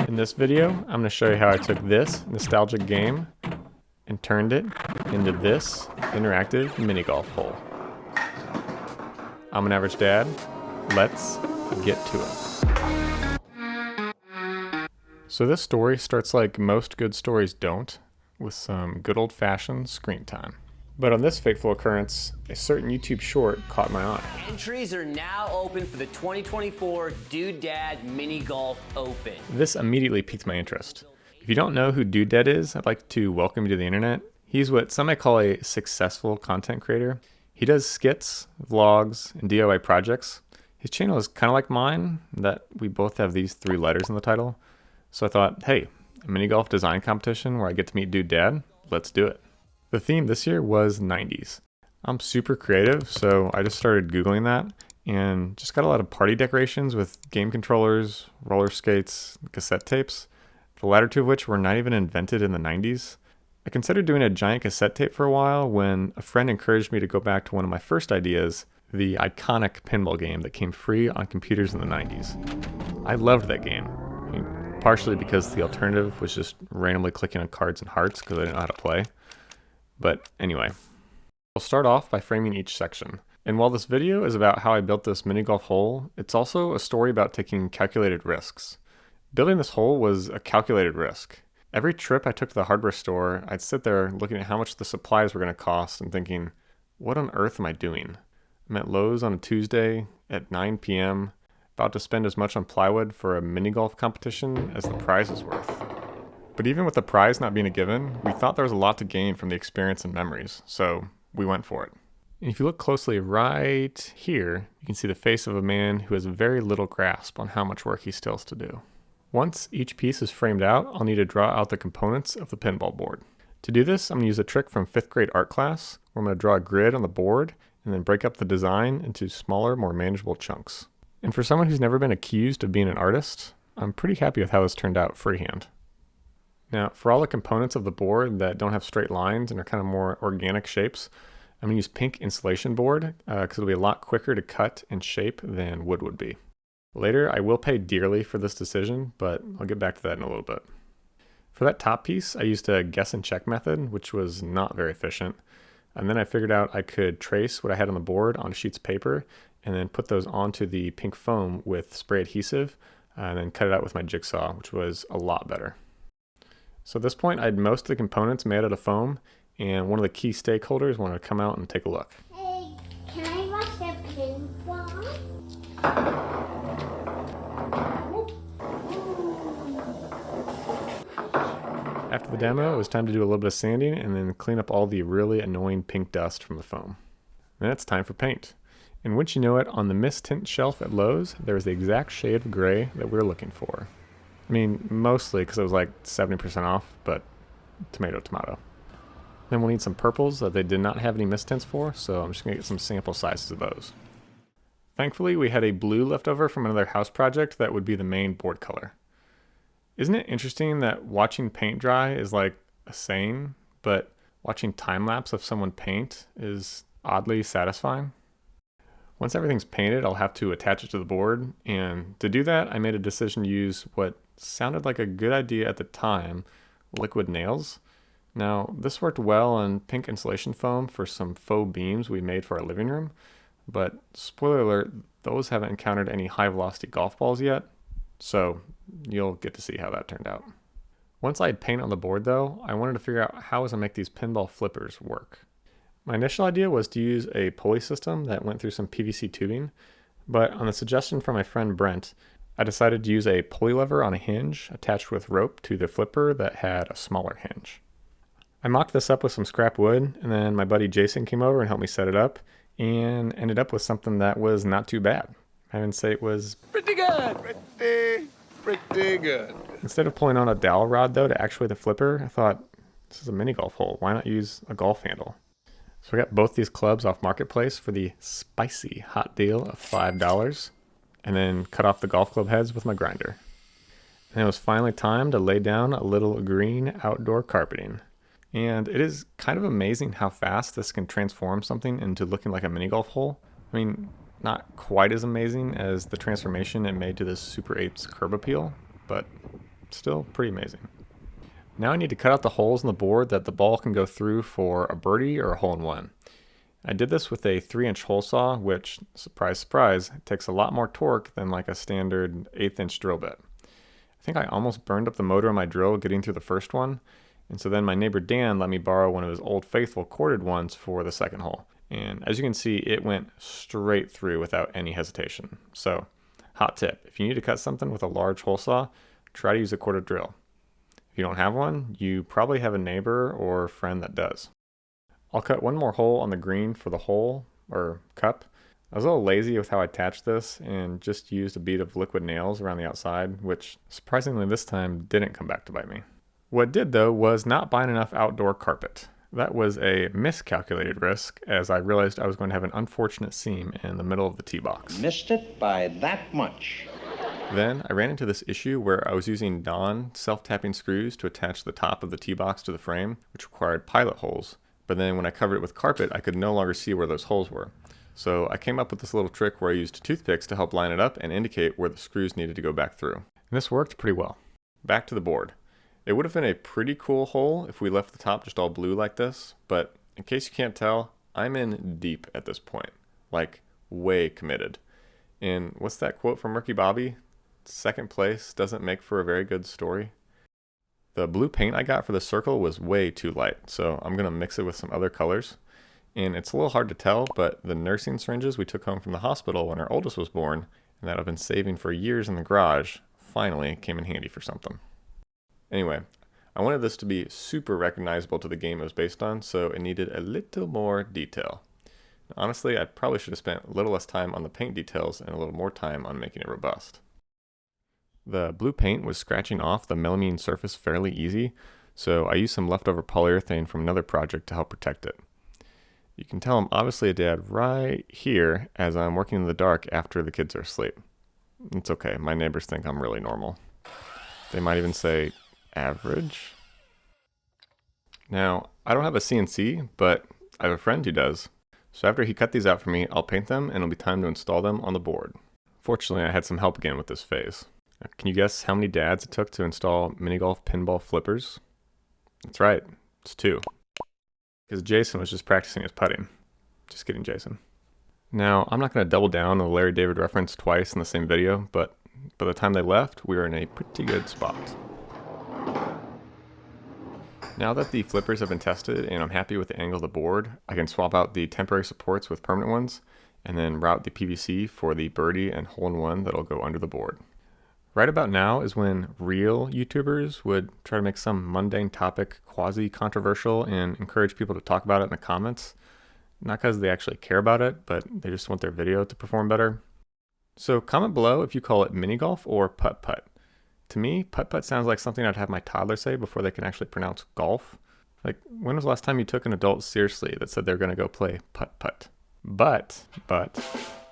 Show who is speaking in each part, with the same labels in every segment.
Speaker 1: In this video, I'm going to show you how I took this nostalgic game and turned it into this interactive mini golf hole. I'm an average dad. Let's get to it. So this story starts like most good stories don't, with some good old-fashioned screen time. But on this fateful occurrence, a certain YouTube short caught my eye.
Speaker 2: Entries are now open for the 2024 Dude Dad Mini Golf Open.
Speaker 1: This immediately piqued my interest. If you don't know who Dude Dad is, I'd like to welcome you to the internet. He's what some might call a successful content creator. He does skits, vlogs, and DIY projects. His channel is kind of like mine, that we both have these 3 letters in the title. So I thought, hey, a mini golf design competition where I get to meet Dude Dad, let's do it. The theme this year was 90s. I'm super creative, so I just started Googling that and just got a lot of party decorations with game controllers, roller skates, cassette tapes, the latter 2 of which were not even invented in the 90s. I considered doing a giant cassette tape for a while when a friend encouraged me to go back to one of my first ideas, the iconic pinball game that came free on computers in the 90s. I loved that game, partially because the alternative was just randomly clicking on cards and hearts because I didn't know how to play. But anyway, I'll start off by framing each section. And while this video is about how I built this mini golf hole, it's also a story about taking calculated risks. Building this hole was a calculated risk. Every trip I took to the hardware store, I'd sit there looking at how much the supplies were going to cost and thinking, what on earth am I doing? I'm at Lowe's on a Tuesday at 9 p.m., about to spend as much on plywood for a mini golf competition as the prize is worth. But even with the prize not being a given, we thought there was a lot to gain from the experience and memories, so we went for it. And if you look closely right here, you can see the face of a man who has very little grasp on how much work he still has to do. Once each piece is framed out, I'll need to draw out the components of the pinball board. To do this, I'm going to use a trick from 5th grade art class, where I'm going to draw a grid on the board and then break up the design into smaller, more manageable chunks. And for someone who's never been accused of being an artist, I'm pretty happy with how this turned out freehand. Now, for all the components of the board that don't have straight lines and are kind of more organic shapes, I'm going to use pink insulation board because it'll be a lot quicker to cut and shape than wood would be. Later, I will pay dearly for this decision, but I'll get back to that in a little bit. For that top piece, I used a guess and check method, which was not very efficient. And then I figured out I could trace what I had on the board on sheets of paper and then put those onto the pink foam with spray adhesive and then cut it out with my jigsaw, which was a lot better. So at this point, I had most of the components made out of foam, and one of the key stakeholders wanted to come out and take a look.
Speaker 3: Hey, can I watch the pinball?
Speaker 1: After the demo, it was time to do a little bit of sanding and then clean up all the really annoying pink dust from the foam. Then it's time for paint. And once you know it, on the mist tint shelf at Lowe's, there was the exact shade of gray that we were looking for. I mean, mostly because it was like 70% off, but tomato, tomato. Then we'll need some purples that they did not have any mist tints for, so I'm just going to get some sample sizes of those. Thankfully, we had a blue left over from another house project that would be the main board color. Isn't it interesting that watching paint dry is like a saying, but watching time-lapse of someone paint is oddly satisfying? Once everything's painted, I'll have to attach it to the board, and to do that, I made a decision to use what sounded like a good idea at the time, liquid nails. Now, this worked well on pink insulation foam for some faux beams we made for our living room, but spoiler alert, those haven't encountered any high-velocity golf balls yet, so you'll get to see how that turned out. Once I had paint on the board, though, I wanted to figure out how I was going to make these pinball flippers work. My initial idea was to use a pulley system that went through some PVC tubing, but on the suggestion from my friend Brent, I decided to use a pulley lever on a hinge attached with rope to the flipper that had a smaller hinge. I mocked this up with some scrap wood, and then my buddy Jason came over and helped me set it up, and ended up with something that was not too bad. I would say it was
Speaker 4: pretty good. Pretty good.
Speaker 1: Instead of pulling on a dowel rod though to actuate the flipper, I thought, this is a mini golf hole, why not use a golf handle? So I got both these clubs off Marketplace for the spicy hot deal of $5, and then cut off the golf club heads with my grinder. And it was finally time to lay down a little green outdoor carpeting. And it is kind of amazing how fast this can transform something into looking like a mini golf hole. I mean, not quite as amazing as the transformation it made to this Super 8's curb appeal, but still pretty amazing. Now I need to cut out the holes in the board that the ball can go through for a birdie or a hole-in-one. I did this with a 3-inch hole saw, which, surprise, surprise, takes a lot more torque than like a standard 1/8-inch drill bit. I think I almost burned up the motor on my drill getting through the first one, and so then my neighbor Dan let me borrow one of his Old Faithful corded ones for the second hole. And as you can see, it went straight through without any hesitation. So, hot tip, if you need to cut something with a large hole saw, try to use a corded drill. If you don't have one, you probably have a neighbor or friend that does. I'll cut one more hole on the green for the hole, or cup. I was a little lazy with how I attached this and just used a bead of liquid nails around the outside, which surprisingly this time didn't come back to bite me. What did though was not buying enough outdoor carpet. That was a miscalculated risk, as I realized I was going to have an unfortunate seam in the middle of the tee box.
Speaker 5: Missed it by that much.
Speaker 1: Then I ran into this issue where I was using non-self-tapping screws to attach the top of the tee box to the frame, which required pilot holes. But then when I covered it with carpet, I could no longer see where those holes were. So I came up with this little trick where I used toothpicks to help line it up and indicate where the screws needed to go back through. And this worked pretty well. Back to the board. It would have been a pretty cool hole if we left the top just all blue like this, but in case you can't tell, I'm in deep at this point. Like, way committed. And what's that quote from Ricky Bobby? Second place doesn't make for a very good story. The blue paint I got for the circle was way too light, so I'm going to mix it with some other colors. And it's a little hard to tell, but the nursing syringes we took home from the hospital when our oldest was born, and that I've been saving for years in the garage, finally came in handy for something. Anyway, I wanted this to be super recognizable to the game it was based on, so it needed a little more detail. Honestly, I probably should have spent a little less time on the paint details and a little more time on making it robust. The blue paint was scratching off the melamine surface fairly easy, so I used some leftover polyurethane from another project to help protect it. You can tell I'm obviously a dad right here as I'm working in the dark after the kids are asleep. It's okay, my neighbors think I'm really normal. They might even say, average? Now, I don't have a CNC, but I have a friend who does. So after he cut these out for me, I'll paint them and it'll be time to install them on the board. Fortunately, I had some help again with this phase. Now, can you guess how many dads it took to install mini golf pinball flippers? That's right, it's 2. Because Jason was just practicing his putting. Just kidding, Jason. Now, I'm not going to double down on the Larry David reference twice in the same video, but by the time they left, we were in a pretty good spot. Now that the flippers have been tested and I'm happy with the angle of the board, I can swap out the temporary supports with permanent ones and then route the PVC for the birdie and hole-in-one that'll go under the board. Right about now is when real YouTubers would try to make some mundane topic quasi-controversial and encourage people to talk about it in the comments. Not because they actually care about it, but they just want their video to perform better. So comment below if you call it mini golf or putt-putt. To me, putt-putt sounds like something I'd have my toddler say before they can actually pronounce golf. Like, when was the last time you took an adult seriously that said they're going to go play putt-putt? But,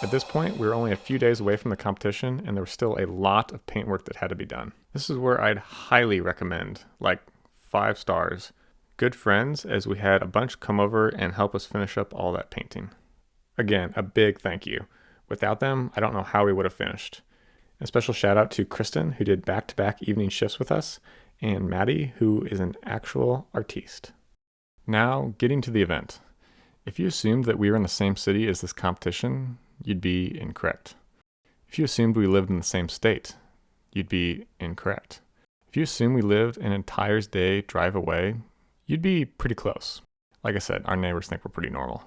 Speaker 1: at this point, we were only a few days away from the competition, and there was still a lot of paintwork that had to be done. This is where I'd highly recommend, like 5 stars, good friends, as we had a bunch come over and help us finish up all that painting. Again, a big thank you. Without them, I don't know how we would have finished. A special shout out to Kristen, who did back-to-back evening shifts with us, and Maddie, who is an actual artiste. Now, getting to the event. If you assumed that we were in the same city as this competition, you'd be incorrect. If you assumed we lived in the same state, you'd be incorrect. If you assumed we lived an entire day drive away, you'd be pretty close. Like I said, our neighbors think we're pretty normal.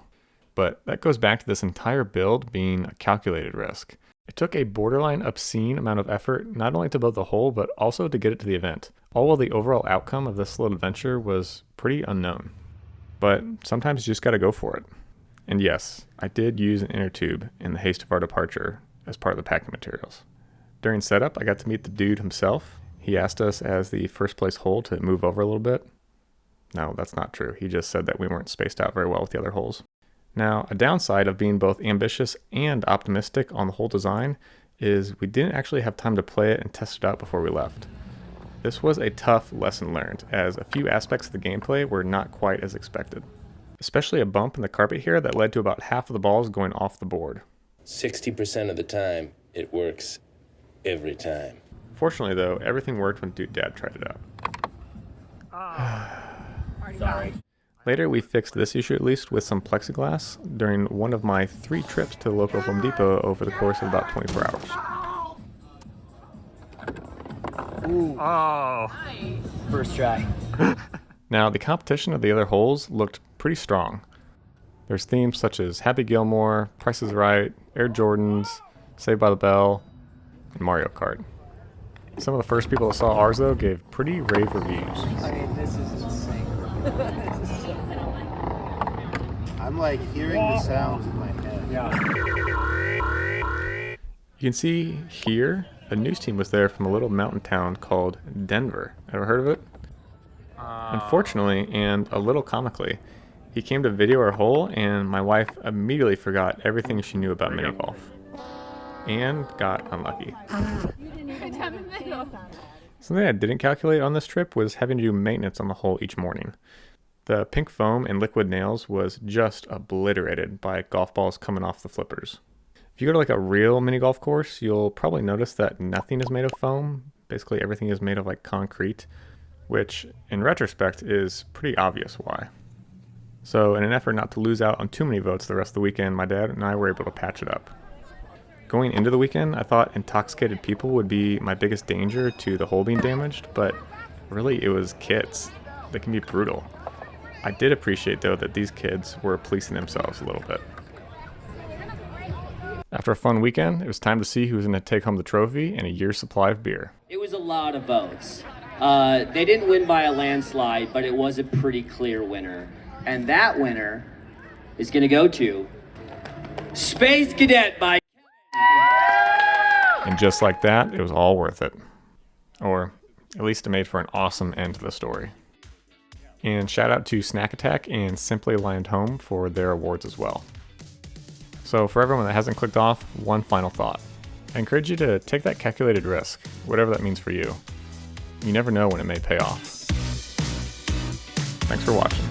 Speaker 1: But that goes back to this entire build being a calculated risk. It took a borderline obscene amount of effort not only to build the hole, but also to get it to the event, all while the overall outcome of this little adventure was pretty unknown. But sometimes you just gotta go for it. And yes, I did use an inner tube in the haste of our departure as part of the packing materials. During setup, I got to meet the dude himself. He asked us as the first place hole to move over a little bit. No, that's not true. He just said that we weren't spaced out very well with the other holes. Now, a downside of being both ambitious and optimistic on the whole design is we didn't actually have time to play it and test it out before we left. This was a tough lesson learned, as a few aspects of the gameplay were not quite as expected. Especially a bump in the carpet here that led to about half of the balls going off the board.
Speaker 6: 60% of the time, it works every time.
Speaker 1: Unfortunately though, everything worked when Dude Dad tried it out.
Speaker 2: Sorry.
Speaker 1: Later we fixed this issue at least with some plexiglass during one of my 3 trips to the local Home Depot over the course of about 24 hours.
Speaker 2: Ooh.
Speaker 1: Oh.
Speaker 2: First try.
Speaker 1: Now the competition of the other holes looked pretty strong. There's themes such as Happy Gilmore, Price is Right, Air Jordans, Saved by the Bell, and Mario Kart. Some of the first people that saw ours though gave pretty rave reviews.
Speaker 2: I mean, this is insane.
Speaker 6: I'm like hearing the sounds in my head.
Speaker 2: Yeah.
Speaker 1: You can see here, a news team was there from a little mountain town called Denver. Ever heard of it? Unfortunately, and a little comically, he came to video our hole and my wife immediately forgot everything she knew about mini golf. And got unlucky. Something I didn't calculate on this trip was having to do maintenance on the hole each morning. The pink foam and liquid nails was just obliterated by golf balls coming off the flippers. If you go to like a real mini golf course, you'll probably notice that nothing is made of foam. Basically everything is made of like concrete, which in retrospect is pretty obvious why. So in an effort not to lose out on too many votes the rest of the weekend, my dad and I were able to patch it up. Going into the weekend, I thought intoxicated people would be my biggest danger to the hole being damaged, but really it was kids. They can be brutal. I did appreciate though that these kids were policing themselves a little bit. After a fun weekend, it was time to see who was going to take home the trophy and a year's supply of beer.
Speaker 2: It was a lot of votes. They didn't win by a landslide, but it was a pretty clear winner. And that winner is going to go to Space Cadet by
Speaker 1: And just like that, it was all worth it. Or at least it made for an awesome end to the story. And shout out to Snack Attack and Simply Lined Home for their awards as well. So for everyone that hasn't clicked off, one final thought. I encourage you to take that calculated risk, whatever that means for you. You never know when it may pay off. Thanks for watching.